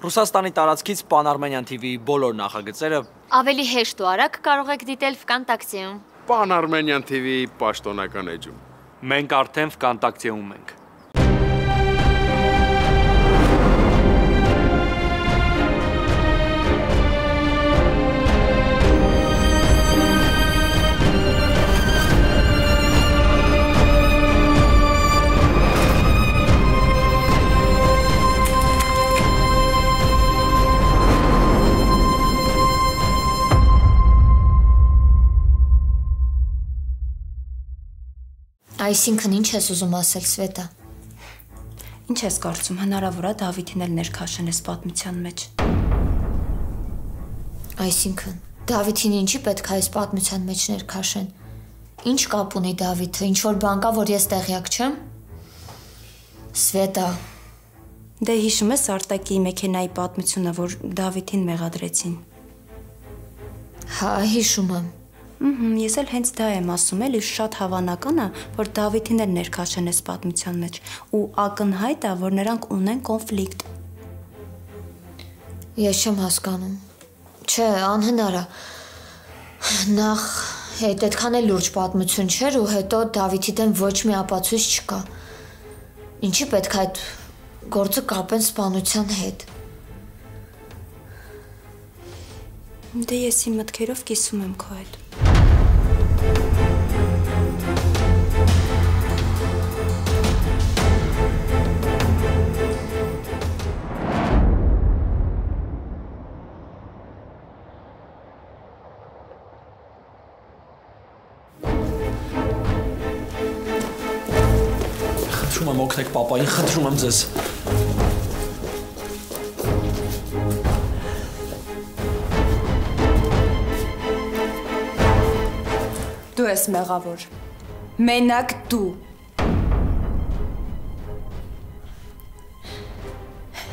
Ռուսաստանի տարածքից Pan-Armenian TV-ի բոլոր նախագծերը ավելի հեշտ ու արագ կարող եք դիտել Վկանտակցիում։ Pan-Armenian TV-ի պաշտոնական էջում։ Մենք արդեն Վկանտակցիում ենք։ Այսինքն ինչ ես ուզում ասել, Սվետա։ Ինչ ես կարծում, հնարավոր է Դավիթին էլ ներքաշենես պատմության մեջ։ Այսինքն Դավիթին ինչի պետք է այս պատմության մեջ ներքաշեն։ Ինչ կապ ունի Դավիթը, ինչ որ բան կա, որ ես տեղյակ չեմ։ Սվետա։ Դե հիշում ես Արտակի մեքենայի պատմությունը, որ Դավիթին մեղադրեցին։ Հա, հիշում եմ։ Ես էլ հենց դա եմ ասում, էլի շատ հավանական է, որ Դավիթին էլ ներքաշենես պատմության մեջ ու ակնհայտ է, որ նրանք ունեն կոնֆլիկտ։ Ես չեմ հասկանում։ Չէ, անհնար է։ Նախ հետ այդքան էլ լուրջ պատմություն չէր ու հետո Դավիթի դեմ ոչ մի ապացույց չկա։ Ինչի պետք է այդ գործը կապեն սպանության հետ։ Դե ես իմ մտքերով կիսում եմ քո հետ։ Խնդրում եմ օգնեք պապային, խնդրում եմ ձեզ։ Դու ես մեղավոր։ Մենակ դու։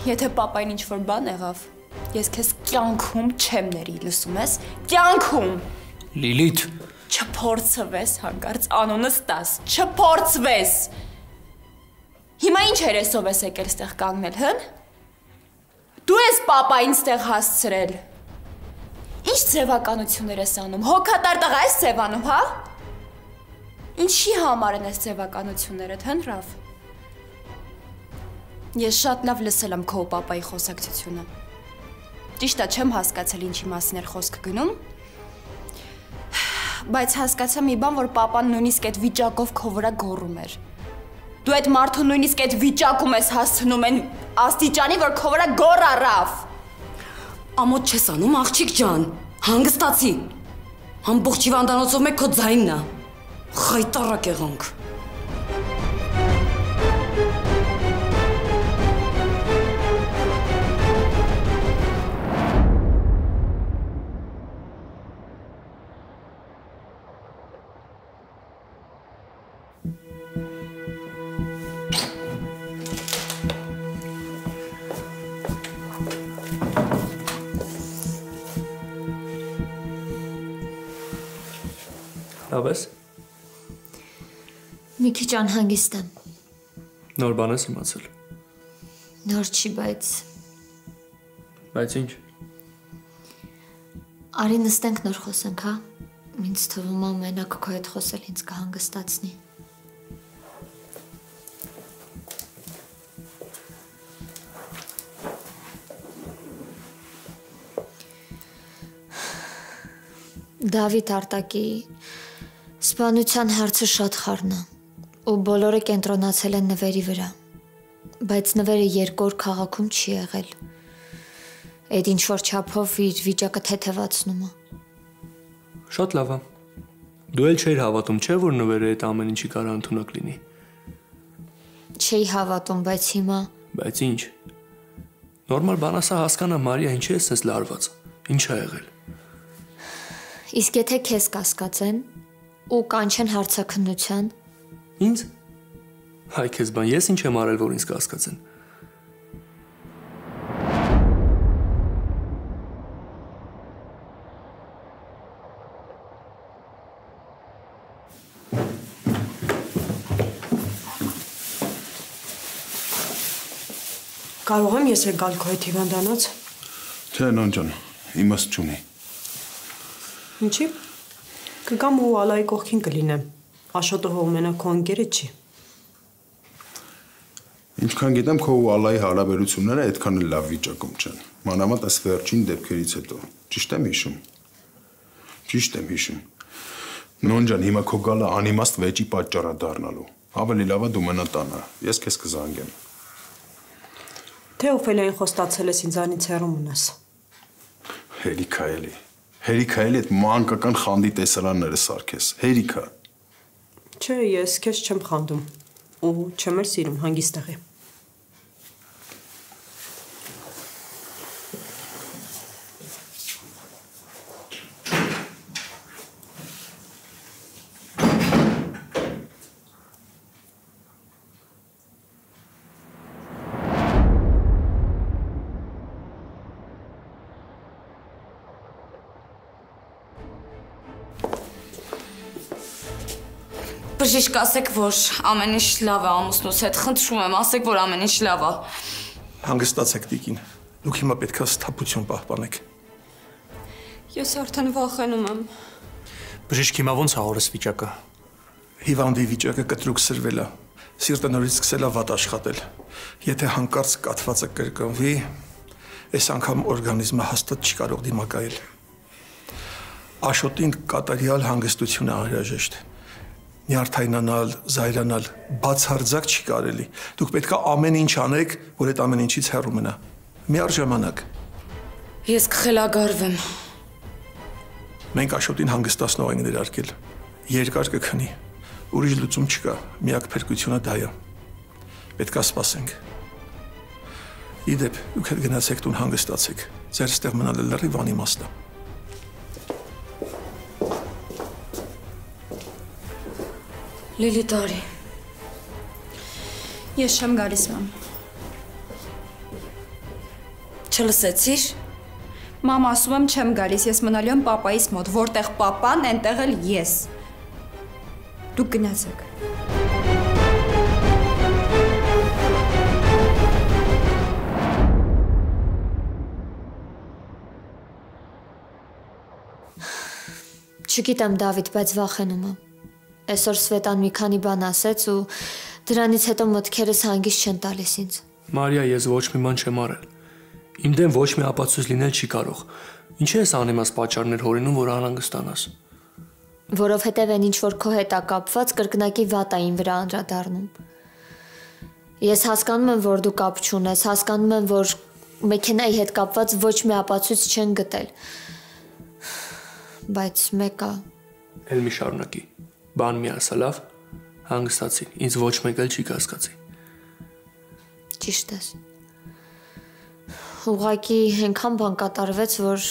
Եթե պապային ինչ-որ բան եղավ, ես քեզ կյանքում չեմ ների, լսում ես։ Կյանքում։ Լիլիթ։ Չփորձվես հանկարծ անունս տաս, չփորձվես։ Հիմա ինչ երեսով ես եկել ստեղ կանգնել, հն? Դու ես պապային ստեղ հասցրել։ Ինչ ձևականություններ ես անում, հոգատար տղա ես ձևանում, հա? Ինչի համար են ես ձևականություններդ, հն Ռաֆ? Ես շատ լավ լսել եմ քո պապայի խոսակցությունը։ Ճիշտ է, չեմ հասկացել ինչի մասին էր խոսքը գնում, բայց հասկացա մի բան, որ պապան նույնիսկ այդ վիճակով քո վրա գոռում էր։ Դու այդ մարդուն նույնիսկ այդ վիճակում ես հասցնում են աստիճանի, որ քո վրա գոռա Ռաֆ։ Ամոթ չես անում, աղջիկ ջան, հանգստացի։ Ամբողջ հիվանդանոցով մեկ քո ձայնն է։ Խայտառակ եղանք։ Լավ ես։ Մի քիչ անհանգիստ եմ։ Նոր բան ես իմացել։ Նոր չի, Բայց ինչ։ Արի նստենք նոր խոսենք, հա։ Ինձ թվում է մենակ քո հետ խոսել ինձ կհանգստացնի։ Դավիթ Արտակի սպանության հարցը շատ խառն է ու բոլորը կենտրոնացել են նվերի վրա, բայց նվերը երկոր քաղաքում չի եղել։ Այդ ինչ-որ չափով իր վիճակը թեթևացնում է։ Շատ լավ է։ Դու էլ չէիր հավատում, չէ՞ որ նվերը այդ ամեն ինչի կարող ընդունակ լինի։ Չէի հավատում, բայց հիմա։ Բայց ինչ։ Նորմալ բան ասա հասկանա Մարիա, ինչի ես ես լարված։ Ինչ ա եղել։ Իսկ եթե քեզ կասկածեն ու կանչեն հարցաքննության։ Ինձ։ Հայ քեզ բան, ես ինչ եմ արել, որ ինձ կասկածեն։ Կարող եմ ես եկալ քո հետ հիվանդանոց։ Չէ, նոն ջան, իմաստ չունի։ Ինչի՞։ Կգամ ու Ալայի կողքին կլինեմ։ Աշոտը հող մենակ քո ընկերը չի։ Ինչքան գիտեմ, քո ու Ալայի հարաբերությունները այդքան էլ լավ վիճակում չեն։ Մանավանդ այս վերջին դեպքերից հետո։ Ճիշտ եմ հիշում։ Ճիշտ եմ հիշում։ Նոն ջան, հիմա քո գալը անիմաստ վեճի պատճառ է դառնալու։ Ավելի լավ է դու մնա տանը։ Ես քեզ կզանգեմ։ Թե Օֆելիային խոստացել ես ինձանից հեռու մնաս։ Հերիքա էլի։ Հերիքա էլի այդ մանկական խանդի տեսարանները սարքես։ Հերիքա։ Չէ, ես քեզ չեմ խանդում։ Ու չեմ էլ սիրում հանգիստ եղի։ Բժիշկ, ասեք, որ ամեն ինչ լավ է ամուսնուս հետ, խնդրում եմ, ասեք, որ ամեն ինչ լավ է։ Հանգստացեք, տիկին, դուք հիմա պետք է սթափություն պահպանեք։ Ես արդեն վախենում եմ։ Բժիշկ, հիմա ոնց է օրս վիճակը։ Հիվանդի վիճակը կտրուկ սրվել է, սիրտը նորից սկսել է վատ աշխատել։ Եթե հանկարծ կաթվածը կրկնվի, այս անգամ օրգանիզմը հաստատ չի կարող դիմակայել։ Աշոտին կատարյալ հանգստություն է անհրաժեշտ։ Նյարդայնանալ, զայրանալ, բացարձակ չի կարելի։ Դուք պետք է ամեն ինչ անեք, որ այդ ամեն ինչից հեռու մնա։ Միառժամանակ։ Ես կխելագարվեմ։ Մենք Աշոտին հանգստացնող ենք ներարկել։ Երկար կքնի։ Ուրիշ լուծում չկա։ Միակ փրկությունը դա է։ Պետք է սպասենք։ Իդեպ, դուք հետ գնացեք տուն հանգստացեք։ Ձեր ստեղ մնալը լրիվ անիմաստ է։ Լիլի տարի։ Ես չեմ գալիս, մամ։ Չլսեցիր։ Մամ, ասում եմ չեմ գալիս, ես մնալու եմ պապայիս մոտ, որտեղ պապան, այնտեղ էլ ես։ Դուք գնացեք։ Չգիտեմ, Դավիթ, բայց վախենում եմ։ Այսօր Սվետան մի քանի բան ասեց ու դրանից հետո մտքերս հանգիստ չեն տալիս ինձ։ Մարիա, ես ոչ մի բան չեմ արել։ Իմ դեմ ոչ մի ապացույց լինել չի կարող։ Ինչի՞ ես անիմաստ պատճառներ հորինում, որ անհանգստանաս։ Որովհետև այն ինչ որ քո հետ է կապված կրկնակի վատ է իմ վրա անդրադառնում։ Ես հասկանում եմ, որ դու կապ չունես, հասկանում եմ, որ մեքենայի հետ կապված ոչ մի ապացույց չեն գտել։ Բայց մեկը Էլ մի շարունակի։ Բան մի ասա, լավ, հանգստացի, ինձ ոչ մեկ էլ չի կասկածի։ Ճիշտ ես։ Ուղղակի այնքան բան կատարվեց, որ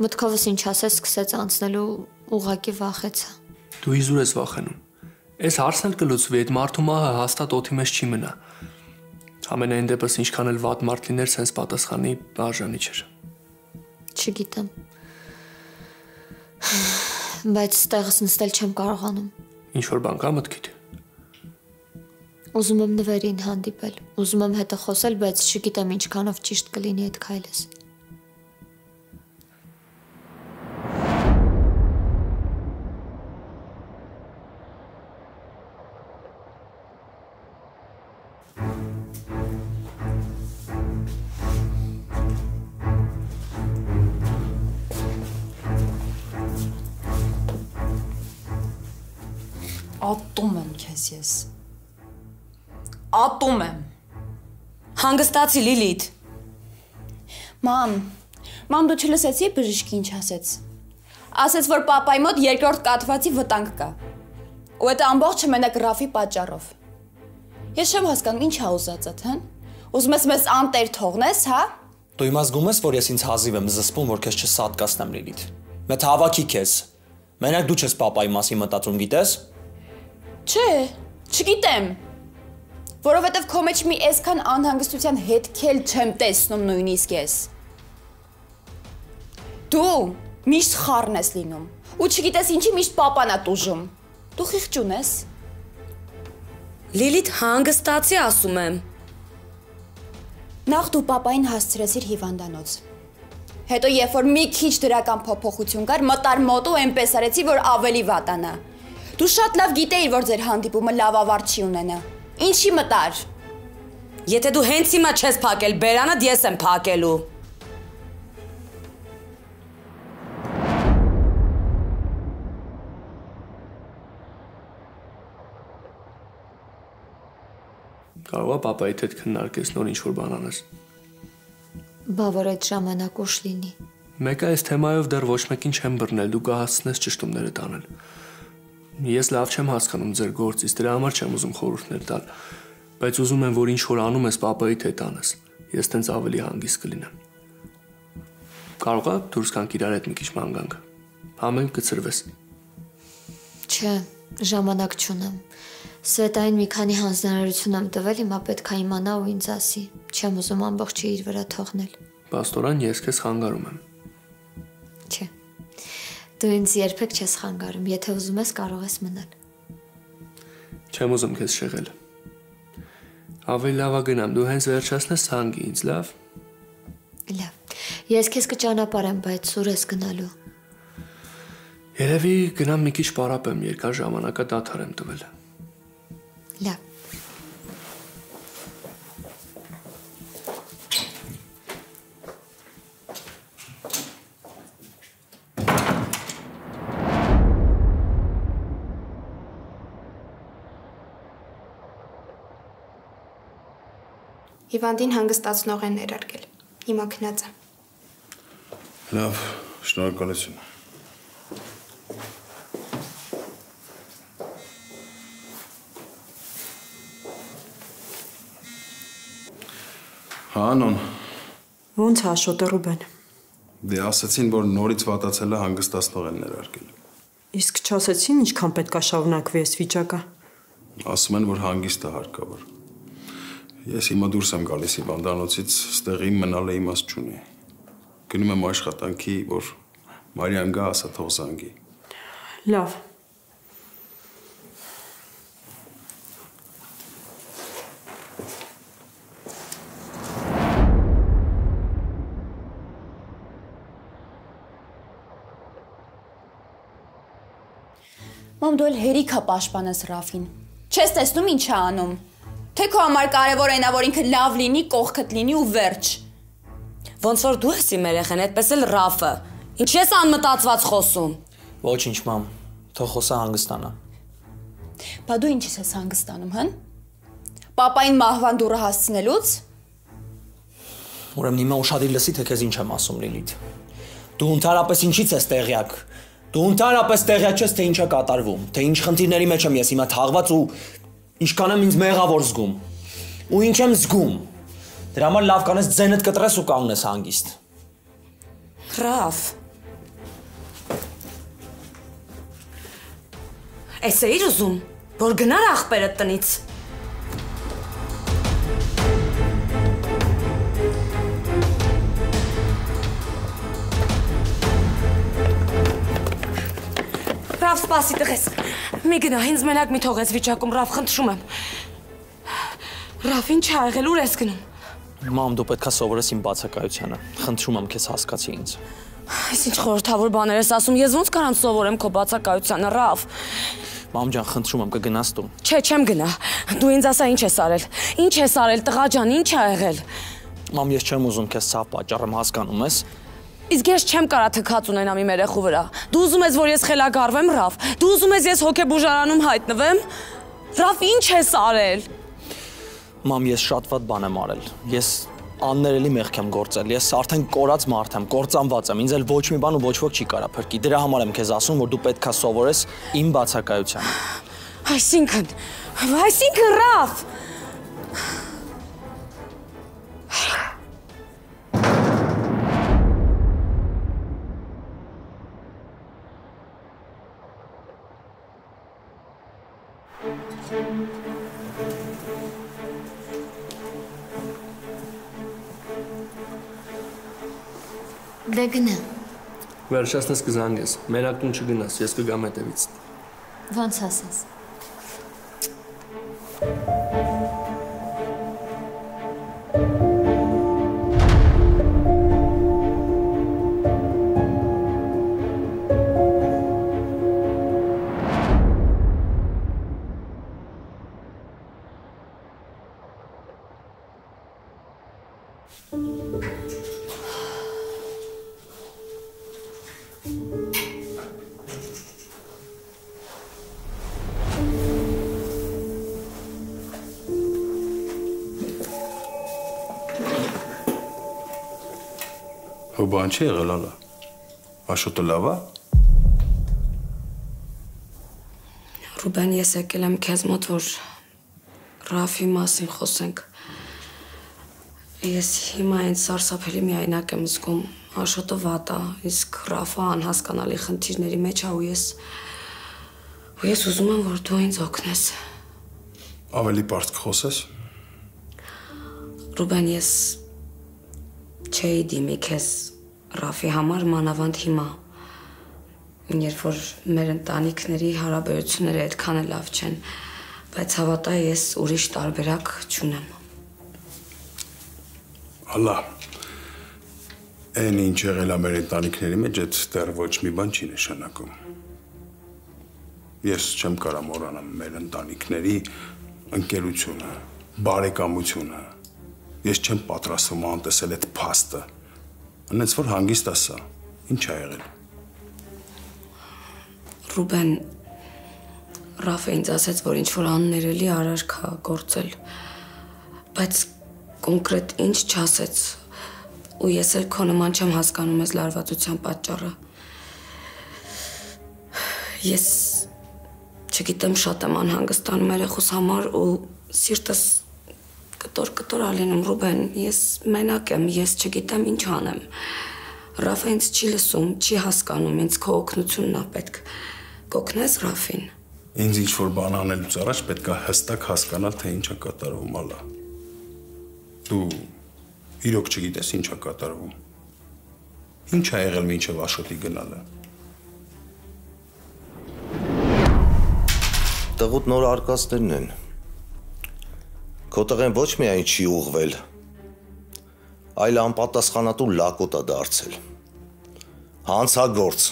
մտքովս ինչ ասես սկսեց անցնել ու ուղղակի վախեցա։ Դու իզուր ես վախենում։ Այս հարցն էլ կլուծվի, այդ մարդու մահը հաստատ օդի մեջ չի մնա։ Ամենայն դեպս ինչքան էլ վատ մարդ լիներ, սենց պատասխանի արժանի չէր։ Չգիտեմ։ Բայց ստեղս նստել չեմ կարողանում։ Ինչ-որ բան կա մտքիդ։ Ուզում եմ նվերին հանդիպել, ուզում եմ հետը խոսել, բայց չգիտեմ ինչքանով ճիշտ կլինի այդ քայլս։ Ատում եմ քեզ ես։ Ատում եմ։ Հանգստացի, Լիլիթ։ Մամ, դու չլսեցի բժիշկի ինչ ասեց։ Ասեց, որ պապայի մոտ երկրորդ կաթվածի վտանգ կա։ Ու այդ ամբողջը մենակ Ռաֆի պատճառով։ Ես չեմ հասկանում, ինչ ա ուզածդ, հա։ Ուզում ես մեզ անտեր թողնես, հա։ Դու իմաց զգում ես, որ ես ինձ հազիվ եմ զսպում, որ քեզ չսատկացնեմ, Լիլիթ։ Մեծ հավաքի քեզ։ Մենակ դու չես պապայի մասին մտածում, գիտես։ Չէ, չգիտեմ։ Որովհետև քո մեջ մի այսքան անհանգստության հետքել չեմ տեսնում նույնիսկ ես։ Դու միշտ խառն ես լինում, ու չգիտես ինչի միշտ պապան ա տուժում։ Դու խիղճ ունես։ Լիլիթ, հանգստացի ասում եմ։ Նախ դու պապային հասցրեցիր հիվանդանոց։ Հետո երբ որ մի քիչ դրական փոփոխություն կար, մտար մոտ ու այնպես արեցի, որ ավելի վատանա։ Դու շատ լավ գիտեիր, որ ձեր հանդիպումը լավ ավարտ չի ունենա։ Ինչի մտար։ Եթե դու հենց հիմա չես փակել բերանդ, ես եմ փակելու։ Կարող է պապայիդ հետ քննարկես նոր ինչ-որ բան անես։ Բա որ այդ ժամանակ ուշ լինի։ Մեկը այս թեմայով դեռ ոչ մեկին չեմ բռնել, դու կհասցնես ճշտումները տանել։ Ես լավ չեմ հասկանում ձեր գործից, դրա համար չեմ ուզում խորհուրդներ տալ, բայց ուզում եմ, որ ինչ-որ անում ես պապայիդ հետ անես։ Ես տենց ավելի հանգիստ կլինեմ։ Կարող է դուրս գանք իրար հետ մի քիչ ման գանք։ Համեն կծրվես։ Չէ, ժամանակ չունեմ։ Սվետային մի քանի հանձնարարություն եմ տվել, հիմա պետք է իմանա ու ինձ ասի։ Չեմ ուզում ամբողջը իր վրա թողնել։ Պաստորան, ես քեզ խանգարում եմ։ Չէ։ Դու ինձ երբեք չես խանգարում, եթե ուզում ես կարող ես մնալ։ Չեմ ուզում քեզ շեղել։ Ավելի լավ է գնամ, դու հենց վերջացնես հանգի ինձ, լավ։ Լավ։ Ես քեզ կճանապարհեմ, բայց ուր ես գնալու։ Երևի գնամ մի քիչ պարապեմ, երկար ժամանակա դադար եմ տվել։ Լավ։ Հիվանդին հանգստացնող են ներարկել։ Հիմա քնած է։ Լավ, շնորհակալություն։ Անոն։ Ոնց է Աշոտը Ռուբեն։ Դե ասացին, որ նորից վատացել է հանգստացնող են ներարկել։ Իսկ չասեցին ինչքան պետք է շարունակվի այս վիճակը։ Ասում են, որ հանգիստ է հարկավոր։ Ես հիմա դուրս եմ գալիս հիվանդանոցից, ստեղ իմ մնալը իմաստ չունի։ Գնում եմ աշխատանքի, որ Մարիան գա, ասա թող զանգի։ Լավ։ Մամ, դու էլ հերիքա պաշտպանես Ռաֆին։ Չես տեսնում ինչ է անում։ Թե քո համար կարևոր այնա, որ ինքը լավ լինի, կողքդ լինի ու վերջ։ Ոնց որ դու ես իմ երեխան, այդպես էլ Ռաֆը։ Ինչ ես անմտածված խոսում։ Ոչինչ, մամ, թող խոսա հանգստանա։ Բա դու ինչի՞ ես հանգստանում, հն։ Պապային մահվան դուրը հասցնելուց։ Ուրեմն հիմա ուշադիր լսի, թե քեզ ինչ եմ ասում, Լիլիթ։ Դու ընդհանրապես ինչից ես տեղյակ։ Դու ընդհանրապես տեղյակ չես, թե ինչ է կատարվում, թե ինչ խնդիրների մեջ եմ ես հիմա թաղված ու ինչքան եմ ինձ մեղավոր զգում։ Ու ինչ եմ զգում։ Դրա համար լավ կանես ձենդ կտրես ու կանգնես հանգիստ։ Ռաֆ։ Էս էիր ուզում, որ գնար աղբերդ տնից։ Ռաֆ, սպասի տղես, մի գնա, ինձ մենակ մի թողես վիճակում, Ռաֆ, խնդրում եմ։ Ռաֆ, ինչ է եղել, ուր ես գնում։ Մամ, դու պետք է սովորես իմ բացակայությանը, խնդրում եմ քեզ հասկացի ինձ։ Այս ինչ խորհրդավոր բաներ ես ասում, ես ոնց կարամ սովորեմ քո բացակայությանը, Ռաֆ։ Մամ ջան, խնդրում եմ, կգնաս տուն։ Չէ, չեմ գնա, դու ինձ ասա ինչ ես արել, ինչ ես արել, տղա ջան, ինչ է եղել։ Մամ, ես չեմ ուզում քեզ ցավ պատճառեմ, հասկանում ես։ Իսկ ես չեմ կարա թքած ունենամ իմ երեխու վրա։ Դու ուզում ես, որ ես խելագարվեմ, Ռաֆ։ Դու ուզում ես ես հոգեբուժարանում հայտնվեմ։ Ռաֆ, ինչ ես արել։ Մամ, ես շատ վատ բան եմ արել։ Ես աններելի մեղք եմ գործել։ Ես արդեն կորած մարդ եմ, կործանված եմ։ Ինձ էլ ոչ մի բան ու ոչ ոք չի կարա փրկի։ Դրա համար եմ քեզ ասում, որ դու պետք է սովորես իմ բացակայությանը։ Այսինքն, Ռաֆ։ Դե գնա։ Վերջացնես կզանգես, մենակ տուն չգնաս, ես կգամ հետևից։ Ոնց ասես։ Բան չի եղել ալա։ Աշոտը լավ է։ Ռուբեն, ես եկել եմ քեզ մոտ, որ Ռաֆի մասին խոսենք։ Ես հիմա այն սարսափելի միայնակ եմ զգում, Աշոտը վատ է, իսկ Ռաֆը անհասկանալի խնդիրների մեջ է, ու ես ուզում եմ, որ դու ինձ օգնես։ Ավելի պարզ կխոսես։ Ռուբեն, ես չէի դիմի քեզ Ռաֆի համար մանավանդ հիմա, երբ որ մեր ընտանիքների հարաբերությունները այդքան էլ լավ չեն, բայց հավատա ես ուրիշ տարբերակ չունեմ։ Ալա, այն ինչ եղել է մեր ընտանիքների մեջ, այդ դեռ ոչ մի բան չի նշանակում։ Ես չեմ կարա մոռանամ մեր ընտանիքների ընկերությունը, բարեկամությունը։ Ես չեմ պատրաստվում անտեսել այդ փաստը։ Անենց որ հանգիստ ասա, ինչ ա եղել։ Ռուբեն, Ռաֆը ինձ ասեց, որ ինչ-որ աններելի արարք է գործել, բայց կոնկրետ ինչ չասեց, ու ես էլ քո նման չեմ հասկանում ես լարվածության պատճառը։ Ես չգիտեմ, շատ եմ անհանգստանում երեխուս համար ու սիրտս կտոր ալինում, Ռուբեն, ես մենակ եմ, ես չգիտեմ ինչ անեմ։ Ռաֆը ինձ չի լսում, չի հասկանում, ինձ քո օգնությունն է պետք։ Կօգնես Ռաֆին։ Ինձ ինչ-որ բան անելուց առաջ պետք է հստակ հասկանալ, թե ինչ է կատարվում, ալա։ Դու իրոք չգիտես ինչ է կատարվում։ Ինչ ա եղել մինչև Աշոտի գնալը։ Տղուտ նոր արկածներն են։ Քո տղեն ոչ միայն չի ուղղվել, այլ անպատասխանատու լակոտ է դարձել։ Հանցագործ։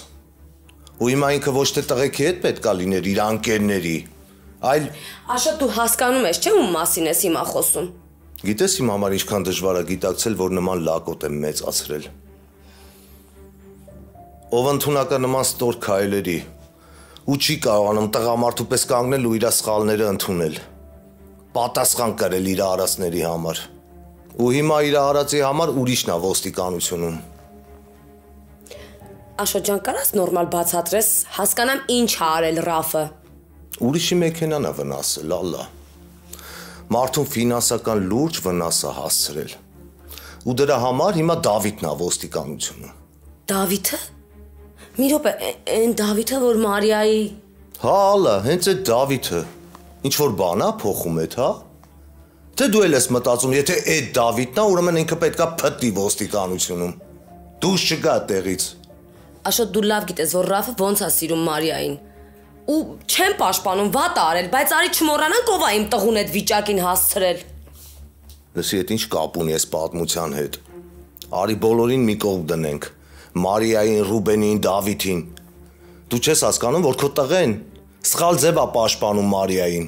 Ու հիմա ինքը ոչ թե տղեկի հետ պետք է լիներ իր անկերների, այլ… Աշոտ, դու հասկանում ես, չէ՞ ում մասին ես հիմա խոսում։ Գիտես իմ համար ինչքան դժվար է գիտակցել, որ նման լակոտ եմ մեծացրել։ Ով ընդունակ է նման ստոր քայլերի, ու չի կարողանում տղամարդու պես կանգնել ու իր սխալները ընդունել։ Պատասխան կրել իր արածների համար։ Ու հիմա իր արածի համար ուրիշն է ոստիկանությունում։ Աշոտ ջան, կարաս նորմալ բացատրես, հասկանամ ինչ է արել Ռաֆը։ Ուրիշի մեքենան է վնասել, ալլա։ Մարդուն ֆինանսական լուրջ վնաս է հասցրել։ Ու դրա համար հիմա Դավիթն է ոստիկանությունում։ Դավիթը։ Մի րոպե, այն Դավիթը, որ Մարիայի… Հա, ալլա, հենց այդ Դավիթը։ Ինչ-որ բան է փոխում էդ, հա։ Թե դու էլ ես մտածում, եթե այդ Դավիթն է, ուրեմն ինքը պետքա փտի ոստիկանությունում։ Դուրս չգա տեղից։ Աշոտ, դու լավ գիտես, որ Ռաֆը ոնց է սիրում Մարիային։ Ու չեմ պաշտպանում, վատ արել, բայց արի չմոռանանք ով է իմ տղուն այդ վիճակին հասցրել։ Լսի, այդ ինչ կապ ունի այս պատմության հետ։ Արի բոլորին մի կողմ դնենք։ Մարիային, Ռուբենին, Դավիթին։ Դու չես հասկանում, որ քո տղեն սխալ ձև է պաշտպանում Մարիային։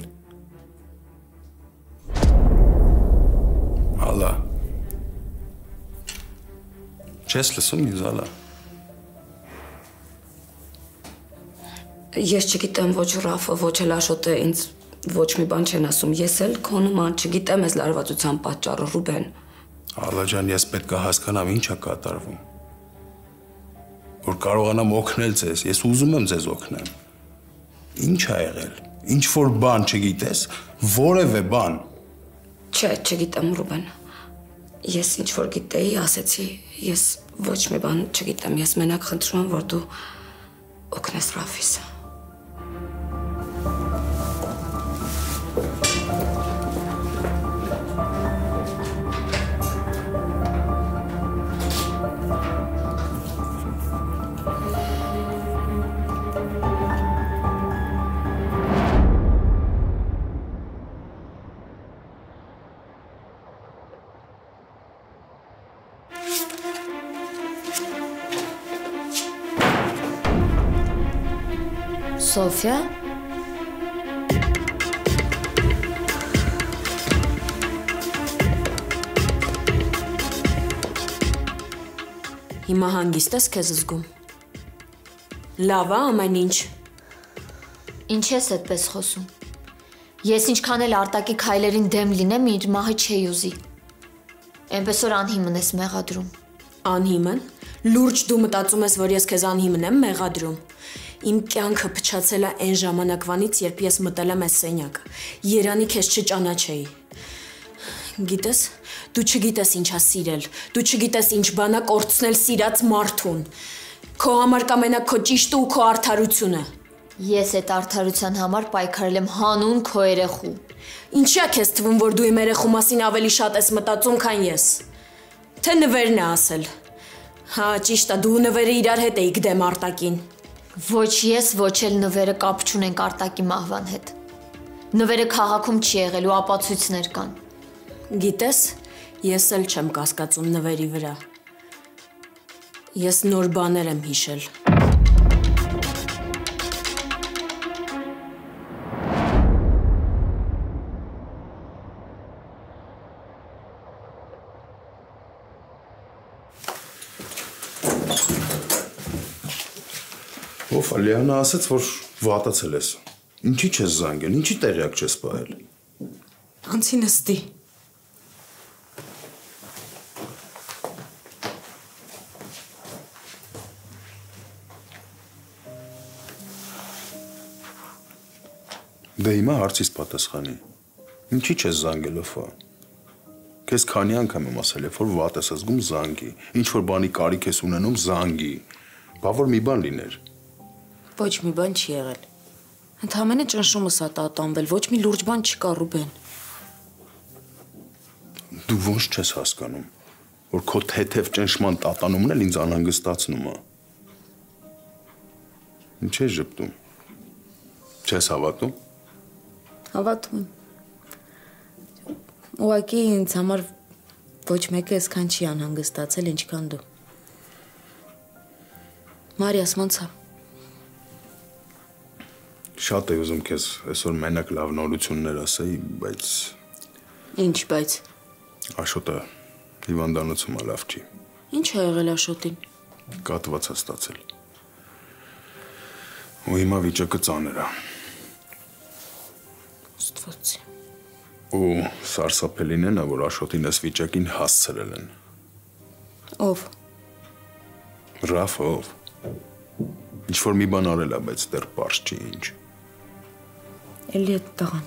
Ալա։ Չես լսում ինձ, ալա։ Ես չգիտեմ, ոչ Ռաֆը, ոչ էլ Աշոտը ինձ ոչ մի բան չեն ասում։ Ես էլ քո նման չգիտեմ այս լարվածության պատճառը, Ռուբեն։ Ալա ջան, ես պետք է հասկանամ ինչ է կատարվում։ Որ կարողանամ օգնել ձեզ, ես ուզում եմ ձեզ օգնեմ։ Ինչ ա եղել։ Ինչ որ բան չգիտես, որևէ բան։ Չէ, չգիտեմ, Ռուբեն։ Ես ինչ որ գիտեի, ասեցի, ես ոչ մի բան չգիտեմ, ես մենակ խնդրում եմ, որ դու օգնես Ռաֆիս։ Սոֆիա։ Հիմա հանգիստ ես քեզ զգում։ Լավ է ամեն ինչ։ Ինչ ես այդպես խոսում։ Ես ինչքան էլ Արտակի քայլերին դեմ լինեմ, իր մահը չի ուզի։ Էնպես որ անհիմն ես մեղադրում։ Անհիմն։ Լուրջ դու մտածում ես, որ ես քեզ անհիմն եմ մեղադրում։ Իմ կյանքը փչացել է այն ժամանակվանից, երբ ես մտել եմ այս սենյակը։ Երանի քեզ չճանաչեի։ Գիտես, դու չգիտես ինչա սիրել, դու չգիտես ինչ բանա կորցնել սիրած մարդուն։ Քո համար կա մենակ քո ճիշտը ու քո արդարությունը։ Ես այդ արդարության համար պայքարել եմ հանուն քո երեխու։ Ինչի՞ է քեզ թվում, որ դու իմ երեխու մասին ավելի շատ ես մտածում, քան ես։ Թե նվերն է ասել։ Հա, ճիշտ է, դու նվերը իրար հետ էիք դեմ Արտակին։ Ոչ ես, ոչ էլ նվերը կապ չունենք Արտակի մահվան հետ։ Նվերը քաղաքում չի եղել ու ապացույցներ կան։ Գիտես, ես էլ չեմ կասկածում նվերի վրա։ Ես նոր բաներ եմ հիշել։ Ով Ալիանա ասաց, որ վատացել ես։ Ինչի՞ չես զանգել, ինչի՞ տեղյակ չես պահել։ Անցի նստի։ Դե հիմա հարցիս պատասխանի։ Ինչի՞ չես զանգել ով։ Քեզ քանի անգամ եմ ասել, որ վատ ես զգում զանգի, ինչ որ բանի կարիք ես ունենում զանգի։ Բա որ մի բան լիներ։ Ոչ մի բան չի եղել։ Ընդհանրապես ճնշումս ա տատանվել, ոչ մի լուրջ բան չկա Ռուբեն։ Դու ոնց չես հասկանում, որ քո թեթև ճնշման տատանումն էլ ինձ անհանգստացնում է։ Ինչ ես ժպտում։ Չես հավատում։ Հավատում։ Ուղղակի ինձ համար ոչ մեկը այսքան չի անհանգստացել, ինչքան դու։ Մարիաս ոնց է։ Շատ է ուզում քեզ այսօր մենակ լավ նորություններ ասեի, բայց Ինչ բայց։ Աշոտը հիվանդանոցում է լավ չի։ Ինչ է եղել Աշոտին։ Կատված է ստացել։ Ու հիմա վիճակը ծանր է։ Ստվացի։ Ու սարսափելին է նա, որ Աշոտին այս վիճակին հասցրել են։ Ով։ Ռաֆով։ Ինչ որ մի բան արել է, բայց դեռ պարզ չի ինչ։ Էլի այդ տղան։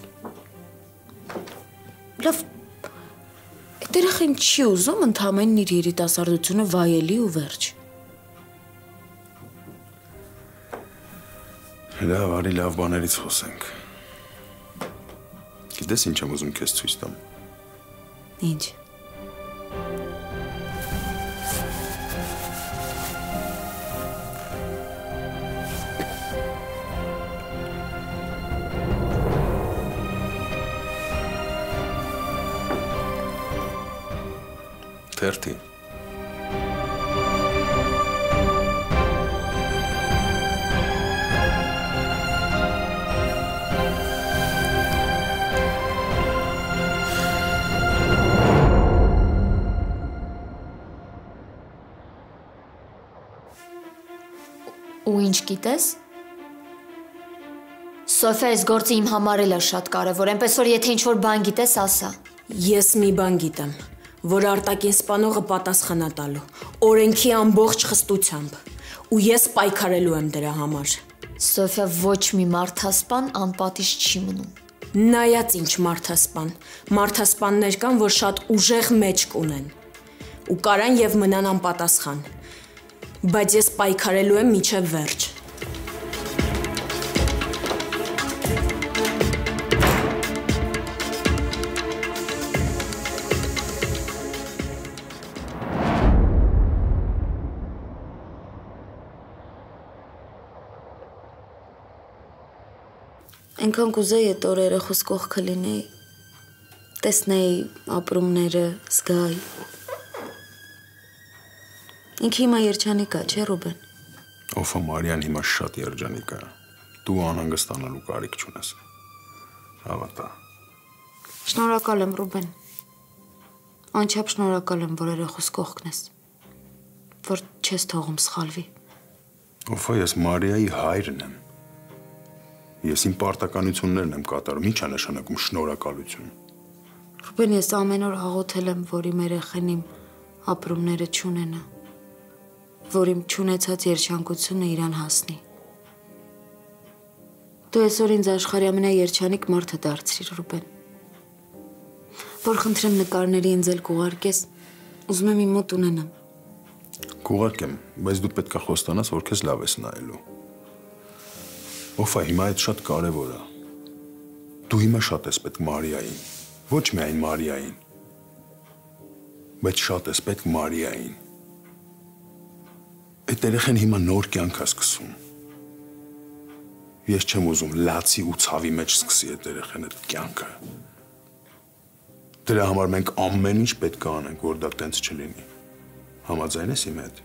Լավ, այդ երեխան չի ուզում ընդհանրեն իր երիտասարդությունը վայելի ու վերջ։ Լավ, արի լավ բաներից խոսենք։ Գիտես ինչ եմ ուզում քեզ ցույց տամ։ Ինչ։ Թերթի։ Ու ինչ գիտես։ Սոֆիա, այս գործը իմ համար էլ է շատ կարևոր, այնպես որ եթե ինչ-որ բան գիտես, ասա։ Ես մի բան գիտեմ, որ Արտակին սպանողը պատասխան է տալու, օրենքի ամբողջ խստությամբ, ու ես պայքարելու եմ դրա համար։ Սոֆիա, ոչ մի մարդասպան անպատիժ չի մնում։ Նայած ինչ մարդասպան, մարդասպաններ կան, որ շատ ուժեղ մեջք ունեն, ու կարան եւ մնան անպատասխան, բայց ես պայքարելու եմ մինչև վերջ։ Այնքան կուզեի այդ օրերը խոսքող կլինեի, տեսնեի ապրումները, զգայի։ Ինքը հիմա երջանիկ է, չէ՞ Ռուբեն։ Ով Մարիան հիմա շատ երջանիկ է։ Դու անհանգստանալու կարիք չունես։ Հավատա։ Շնորհակալ եմ, Ռուբեն։ Անչափ շնորհակալ եմ, որ երախոս կողքն ես։ որ չես թողում սխալվի։ Ոֆա, ես Մարիայի հայրն եմ։ Ես իմ պարտականություններն եմ կատարում, ի՞նչ է նշանակում շնորհակալություն։ Ռուբեն, ես ամեն օր աղոթել եմ, որ իմ երեխեն իմ ապրումները չունենա, որ իմ չունեցած երջանկությունը իրան հասնի։ Դու այսօր ինձ աշխարհի ամենաերջանիկ մարդը դարձրիր, Ռուբեն։ Որ խնդրեմ նկարների ինձ էլ կուղարկես, ուզում եմ իմ մոտ ունենամ։ Կուղարկեմ, բայց դու պետք է խոստանաս, որ քեզ լավ ես նայելու։ Ոֆա, հիմա այդ շատ կարևոր է։ Դու հիմա շատ ես պետք Մարիային, ոչ միայն Մարիային, բայց շատ ես պետք Մարիային։ Այդ երեխան հիմա նոր կյանք է սկսում։ Ես չեմ ուզում լացի ու ցավի մեջ սկսի այդ երեխան այդ կյանքը։ Դրա համար մենք ամեն ինչ պետք է անենք, որ դա տենց չլինի։ Համաձայն ես իմ հետ։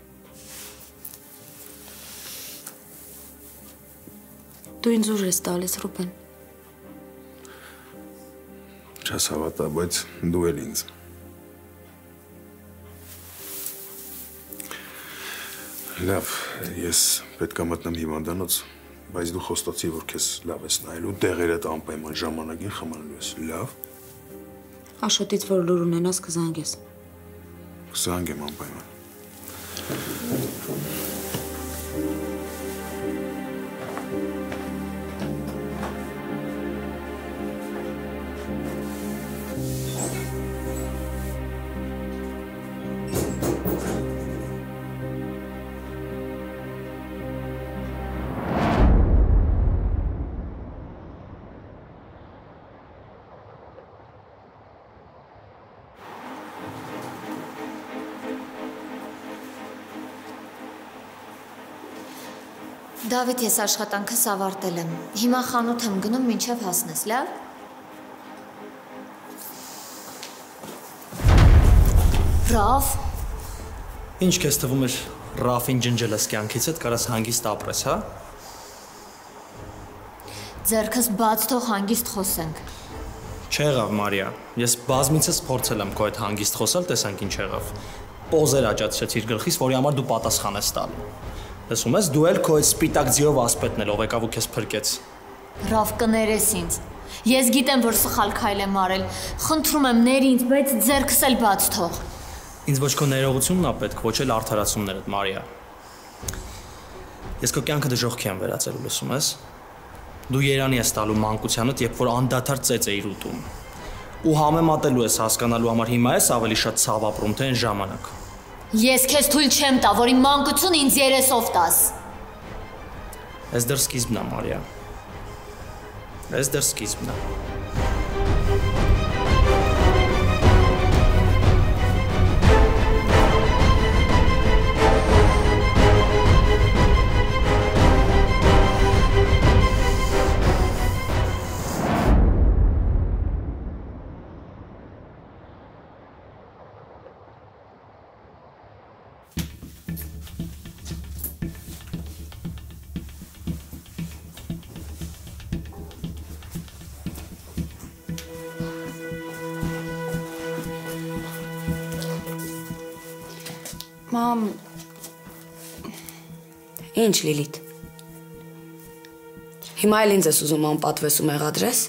Դու ինձ ուժ ես տալիս, Ռուբեն։ Չես հավատա, բայց դու էլ ինձ։ Լավ, ես պետք է մտնեմ հիվանդանոց, բայց դու խոստացի, որ քեզ լավ ես նայելու, դեղերդ անպայման ժամանակին խմանելու ես, լավ։ Աշոտից որ լուր ունենաս կզանգես։ Կզանգեմ անպայման։ Դավիթ, ես աշխատանքս ավարտել եմ։ Հիմա խանութ եմ գնում, մինչև հասնես, լավ։ Ռաֆ։ Ինչ քեզ թվում էր Ռաֆին ջնջել ես կյանքից, այդ կարաս հանգիստ ապրես, հա։ Ձերքս բաց թող հանգիստ խոսենք։ Չեղավ, Մարիա։ Ես բազմիցս փորձել եմ քո այդ հանգիստ խոսալ, տեսանք ինչ եղավ։ Պոզեր աճացրեցիր գլխիս, որի համար դու պատասխան ես տալու։ Լսում ես, դու էլ քո այդ սպիտակ ձիով ասպետն էլ ով եկավ ու քեզ փրկեց։ Ռաֆ, կներես ինձ։ Ես գիտեմ, որ սխալ քայլ եմ արել։ Խնդրում եմ, ներ ինձ, բայց ձերքս էլ բաց թող։ Ինձ ոչ քո ներողությունն է պետք, ոչ էլ արդարացումներդ, Մարիա։ Ես քո կյանքը դժոխքի եմ վերածելու, լսում ես։ Դու երանի ես տալու մանկությանդ, երբ որ անդադար ծեծ էիր ուտում։ Ու համեմատելու ես հասկանալու համար հիմա ես ավելի շատ ցավ ապրում, թե այն ժամանակ։ Ես քեզ թույլ չեմ տա, որ իմ մանկությունը ինձ երեսով տաս։ Այս դեռ սկիզբն է, Մարիա։ Այս դեռ սկիզբն է։ Մամ, ինչ Լիլիթ։ Հիմա էլ ինձ ես ուզում անպատվես ու մեղադրես։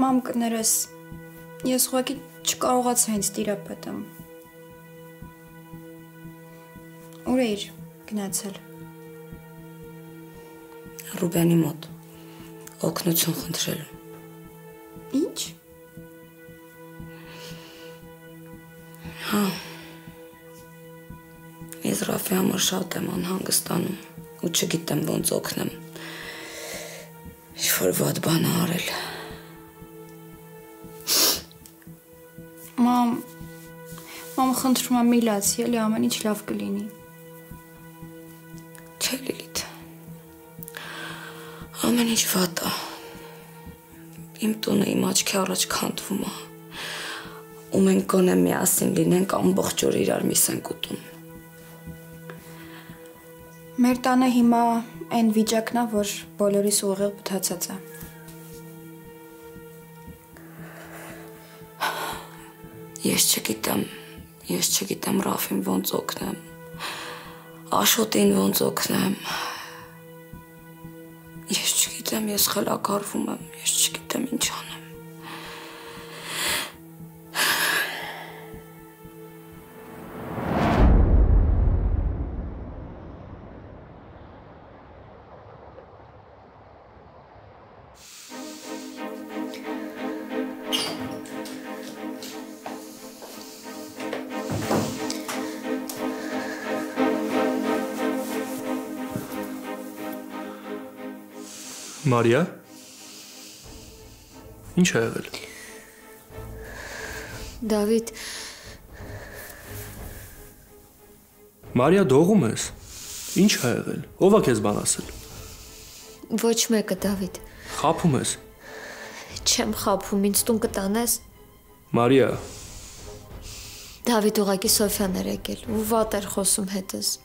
Մամ, կներես, ես ուղղակի չկարողացա ինձ տիրապետեմ։ Ուր էիր գնացել։ Ռուբենի մոտ օգնություն խնդրելու։ Ինչ։ Հա։ Ես Ռաֆի համար շատ եմ անհանգստանում ու չգիտեմ ոնց օգնեմ։ Ինչ-որ վատ բան արել։ Մամ, խնդրում եմ մի լացի, էլի ամեն ինչ լավ կլինի։ Չէ, Լիլիթ։ Ամեն ինչ վատ է։ Իմ տունը իմ աչքի առաջ քանդվում է։ Ու մենք գոնե միասին լինենք ամբողջ օր իրար միս ենք ուտում։ Մեր տանը հիմա այն վիճակն է, որ բոլորիս ուղիղ բթացած է։ Ես չգիտեմ Ես չգիտեմ Ռաֆին ոնց օգնեմ։ Աշոտին ոնց օգնեմ։ Ես չգիտեմ, ես խելագարվում եմ, ես չգիտեմ ինչ անեմ։ Մարիա։ Ինչ ա եղել։ Դավիթ։ Մարիա, դողում ես։ Ինչ ա եղել։ Ո՞վ ա քեզ բան ասել։ Ոչ մեկը, Դավիթ։ Խաբում ես։ Չեմ խաբում, ինձ տուն կտանես։ Մարիա։ Դավիթ ուղակի Սոֆյան էր եկել ու վատ էր խոսում հետս։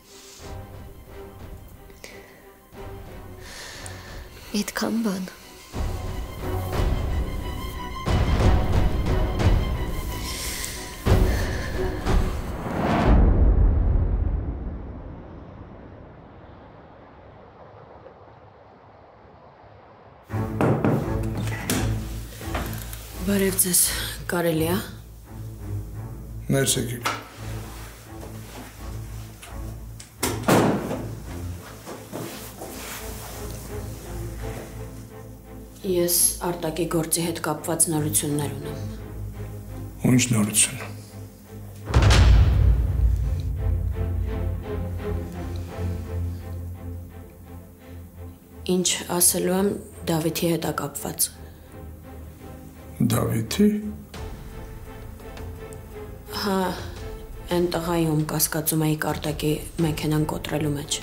Այդքան բան։ Բարև ձեզ, կարելի է։ Ներս եկեք։ Ես Արտակի գործի հետ կապված նորություններ ունեմ։ Ու ինչ նորություն։ Ինչ ասելու եմ Դավիթի հետ է կապված։ Դավիթի։ Հա, այն տղայում կասկածում էի Արտակի մեքենան կոտրելու մեջ։